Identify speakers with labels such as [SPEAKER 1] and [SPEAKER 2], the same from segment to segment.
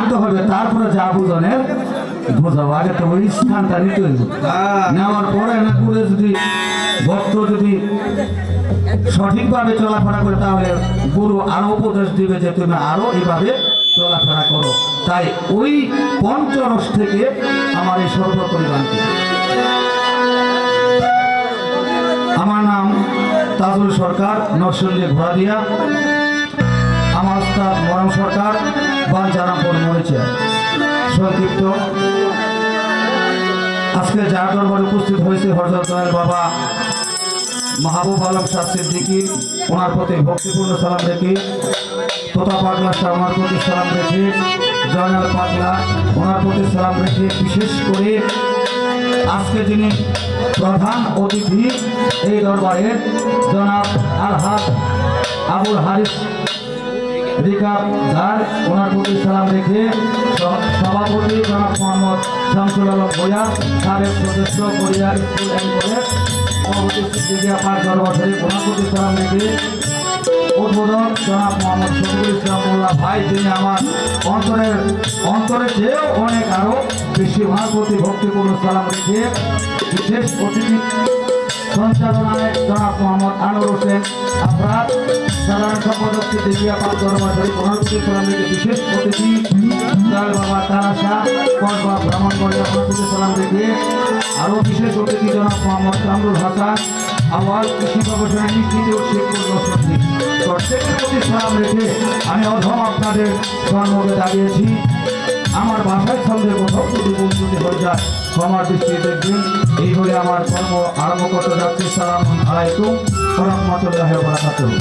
[SPEAKER 1] নামতে হবে, তারপরে যা বুঝনের বোঝাবো। আগে তো ওই স্থানটা নিতে হইব, নেওয়ার পরে না করে যদি ভক্ত যদি সঠিকভাবে চলাফেরা করে তাহলে গুরু আরো উপদেশ দিবে যে তুমি আরো এইভাবে চলাফেরা করো। তাই ওই পঞ্চরস থেকে আমার এই সর্বপরিমাণকে। আমার নাম তাজুল সরকার, নরসিংদী ঘোড়াদিয়া। আমার উস্তাদ মরম সরকার, বাঞ্ছারামপুর মরিচিয়া। সংক্ষিপ্ত আজকে যার দরবারে উপস্থিত হয়েছে হযরত দয়াল বাবা মাহবুব আলম শাহ সিদ্দিকী, ওনার প্রতি ভক্তিপূর্ণ সালাম রেখে, তোতা পাগলা শাহ ওনার প্রতি সালাম রেখে, জয়নাল পাগলা ওনার প্রতি সালাম রেখে, বিশেষ করে আজকে যিনি প্রধান অতিথি এই দরবারের জনাব আলহাজ আবুল হারিস রিকাবদার ওনার প্রতি সালাম রেখে, সভাপতি জনাব মোহাম্মদ শামসুল আলম ভূঁইয়া, সাবেক সদস্য গড়িয়া স্কুল অ্যান্ড কলেজ সভাপতি সিদ্দিকিয়া পাক দরবার শরীফ ওনার প্রতি সালাম রেখে, উদ্বোধক জনাব মোহাম্মদ শফিকুল ইসলাম মোল্লা ভাই, যিনি আমার অন্তরে চেয়েও অনেক আরও বেশি ওনার প্রতি ভক্তিপূর্ণ সালাম রেখে, বিশেষ অতিথি সঞ্চালনায় জনাব মোহাম্মদ আনোয়ার হোসেন আফরাদ, সাধারণ সম্পাদক সিদ্দিকিয়া পাক দরবার শরীফ ওনার প্রতি সালাম রেখে, বিশেষ অতিথি দয়াল বাবা তারাশা কসবা ব্রাহ্মণবাড়িয়া ওনার প্রতি সালাম রেখে, আরও বিশেষ অতিথি জনাব মোহাম্মদ কামরুল হাসান আওয়াজ কৃষি গবেষণা ইনস্টিটিউট শেখপুর নরসিংদী। প্রত্যেকের প্রতি সালাম রেখে আমি অধম আপনাদের সম্মুখে দাঁড়িয়েছি। আমার ভাষায় ছন্দের কোথাও যদি বন্ধুটি হয়ে যায় ক্ষমার দৃষ্টি দেখবেন। এই বলে আমার কর্ম আরম্ভ করতে যাচ্ছি। সালাম আলাইকুম ওয়া রাহমাতুল্লাহি ওয়া বারাকাতুহু।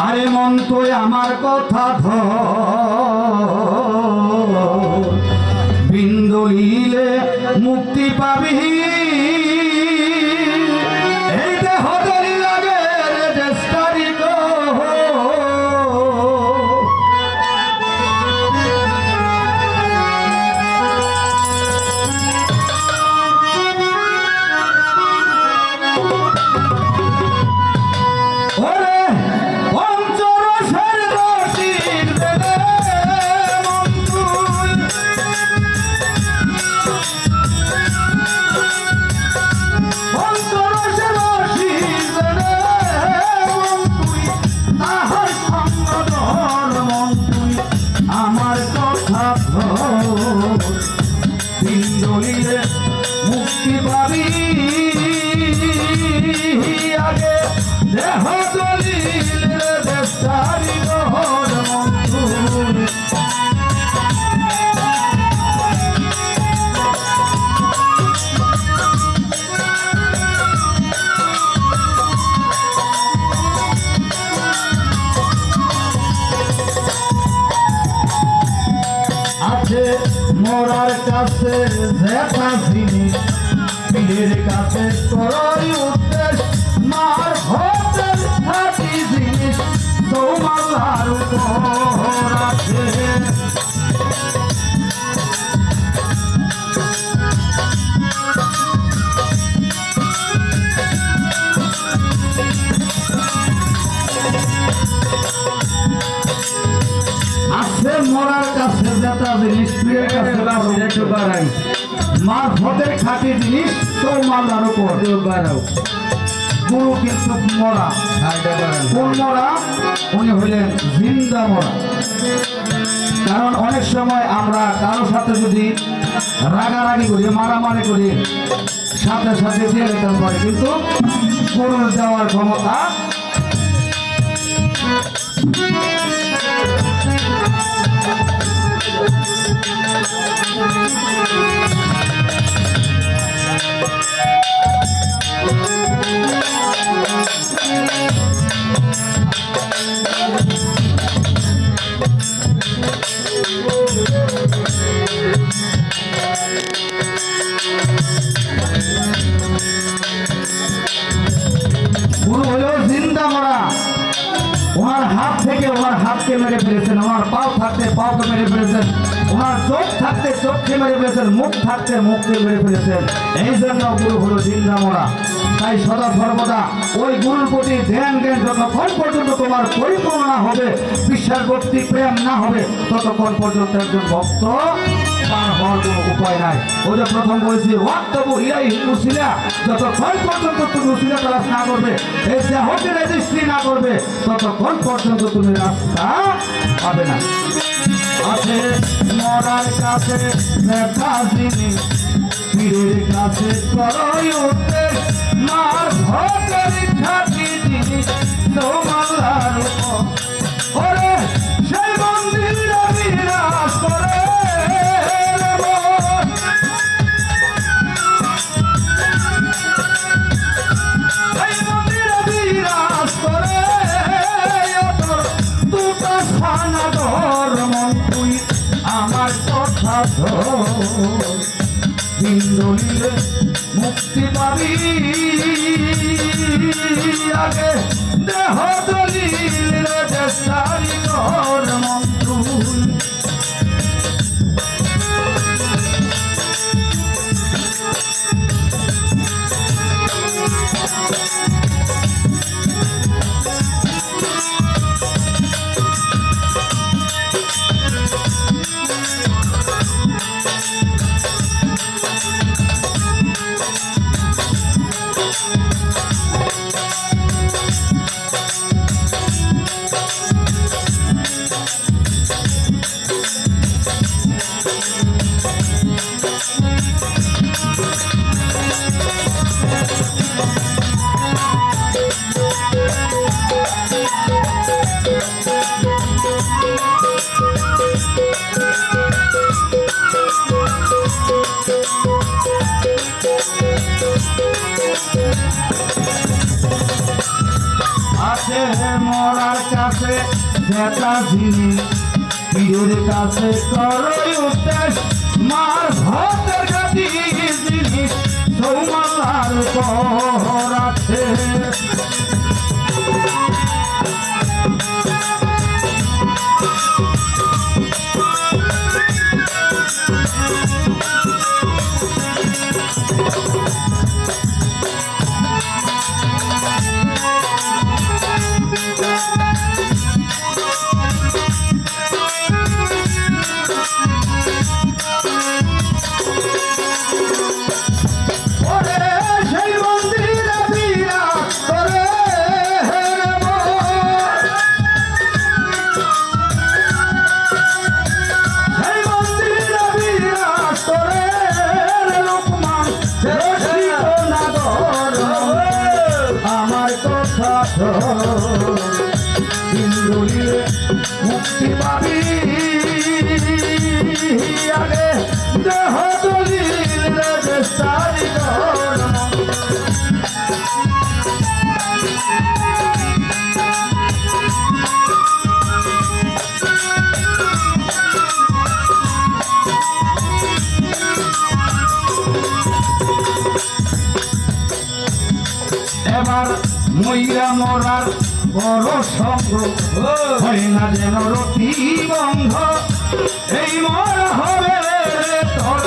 [SPEAKER 1] আরে মন তুই আমার কথা ধর, বিন্দুলিলে মুক্তি পাবি। এই দেহ দরি লাগে দেশটারি গো, মুক্তি পাবি। আগে দেহ দলিলে দেশটারি গহর মন্তুর, আছে মোরার কাছে যেটা জিনিস, পীরের কাছে করই উদ্দেশ, মার হোটেল থাকি জিনিস তোমার উপর আছে। আছে মোরার কাছে যেটা জিনিস, পীরের কাছে বাড়াই, মার হোটেল খাটি জিনিস তোমার উপর বাড়াও। গুরু কিন্তু মরা, কোন মরা? উনি হইলেন জিন্দা মরা। কারণ অনেক সময় আমরা কারোর সাথে যদি রাগারাগি করি, মারামারি করি, সাথে সাথে দিয়ে দিতে পারি, কিন্তু গুরুর দেওয়ার ক্ষমতা ওনার পাও থাকতে পাওকে মেরে ফেলেছেন, ওনার চোখ থাকতে চোখকে মেরে ফেলেছেন, মুখ থাকতে মুখকে মেরে ফেলেছেন। এই জন্য গুরু হলো জিন্দা মরা। তাই সদা সর্বদা ওই গুরুর প্রতি ধ্যান জ্ঞান যতক্ষণ পর্যন্ত তোমার পরিপূর্ণ না হবে, বিশ্বাস ভক্তি প্রেম না হবে, ততক্ষণ পর্যন্ত একজন ভক্ত পার হওয়ার কোনো উপায় নাই। ওই যে প্রথম বলছি ওয়াক্তব্য ইলাই উসিলা, যতক্ষণ পর্যন্ত তুমি উসিলা তালাশ না করবে, এই দেহকে রেজিস্ট্রি না করবে, ততক্ষণ পর্যন্ত তুমি রাস্তা পাবে না। আছে মরার কাছে দেখা জিনিস, পীরের কাছে করই উঠতে, মার ভোটের খাটি জিনিস তোমার ওরে সেই মন্দিরে বিরাজ করে, সেই মন্দিরে বিরাজ করে দুটো স্থানাধর মন তুই আমার কথা ধর, ইন্দ্রনীলে মুক্তি পাবি আগে দেহ দলিল দেশারি ঘর মন্ত্র। আছে মরার কাছে দেখা জিনিস, পীরের কাছে করই উদ্দেশ, মার ভোটের কাটি জিনিস সৌমালার পর আছে। ইন্দ্রনীলে মুক্তি পাবি আগে দেহ দলিল দেশারি ঘর। এবার মইরা মরার বড় সঙ্গ হয় না যেন রতি বন্ধ, এই মরা হবে তোর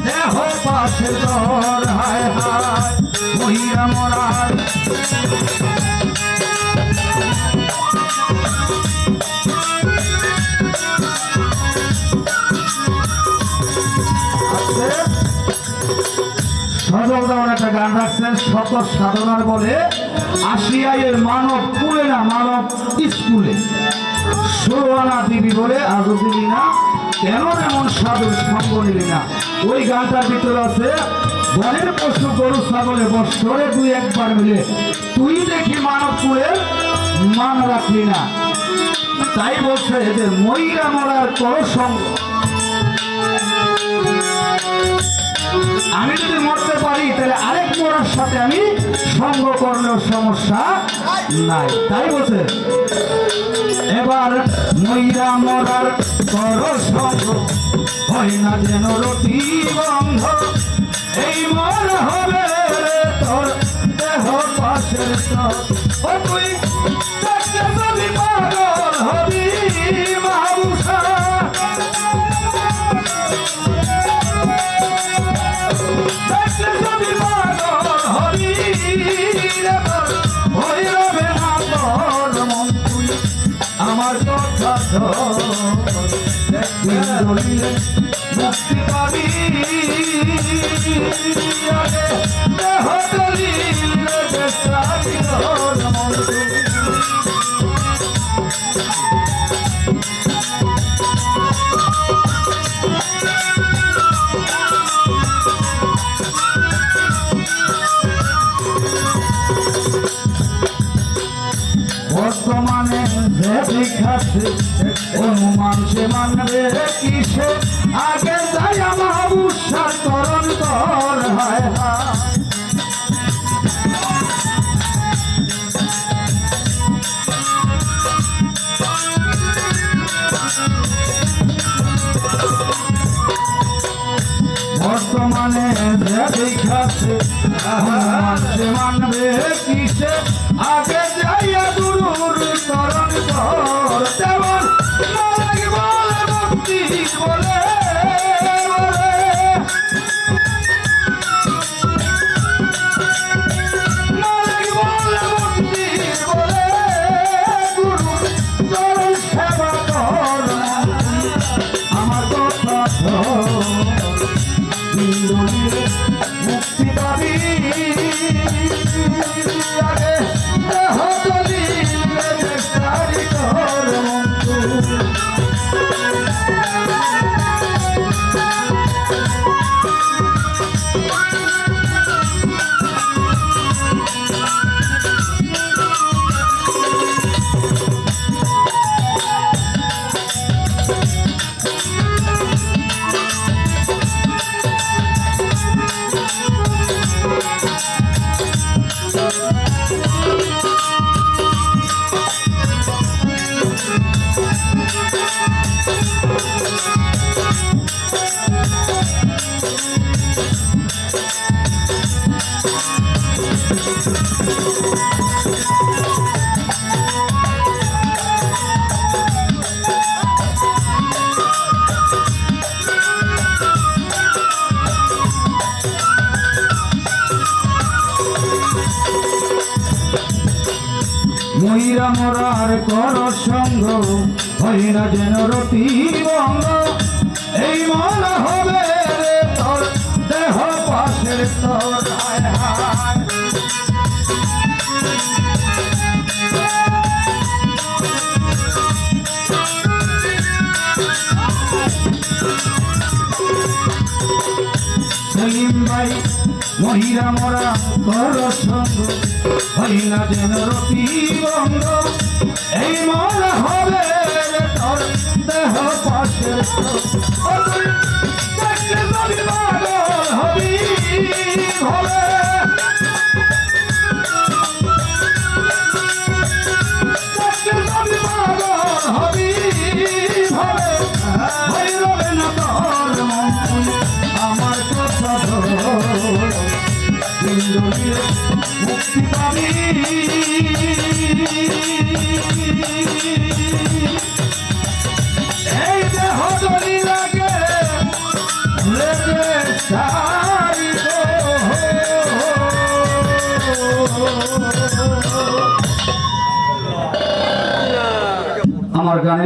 [SPEAKER 1] দেহ পাশে তোর, হায় হায় মইরা মরার সজল দেওয়ার একটা গান রাখছেন, শত সাধনার বলে আসিয়ায়ের মানব কুলে না মানব স্কুলে, 16 আনা দিবি বলে আজও দিবি না, কেন এমন সাধুর সঙ্গ নিবি না। ওই গানটার ভিতরে আছে বনের পশু গরু ছাগলে বৎসরে 2-1 মিলে তুই দেখি মানব কুলে মান রাখলি না। তাই বলছে এদের মইরা মরার করো সঙ্গ। আমি যদি মরতে পারি তাহলে আরেক মরার সাথে আমি সঙ্গ করলেও সমস্যা নাই। তাই বলছে এবার মইরা মরার কর সঙ্গ হয় না যেন রতি বন্ধ, এই মর হবে তোর দেহ পাশের তুই পাগল হবি মাহুস দলিলে মুক্তি পাবি দেহ দলিলে বেচারি বর্তমানে যে বিখ্যাত অনুমান সে মানবে কিসে আগে যাই মাহবুসার তরণ কর হায় হায় বর্তমানে যে বিখ্যাত অনুমান সে মানবে কিসে আগে যাইয়া গুরুর তরণ কর তেমন মালিক বলে মুক্তি বলে মালিক বলে মুক্তি বলে গুরু চরণ সেবা কর আমার কথা মুক্তি পাবি আগে দেহ দলিলে বেচারি তোর মন্তু মহিরা মোরার কর সঙ্গ হয় না যেন রতি বঙ্গ এই মন হবে রে তোর দেহ পাশের তোর হায় হায় সেলিম ভাই মহিরা মোরা কর সঙ্গ হয় না যেন রতি বঙ্গ এই মন হবে তোর দেহ পাশের হবি হবে হবি হবে হইবে না তোর আমার কথা মুক্তি পাবি এই দেহ দলিলাকে লেগে সারি আমার গানের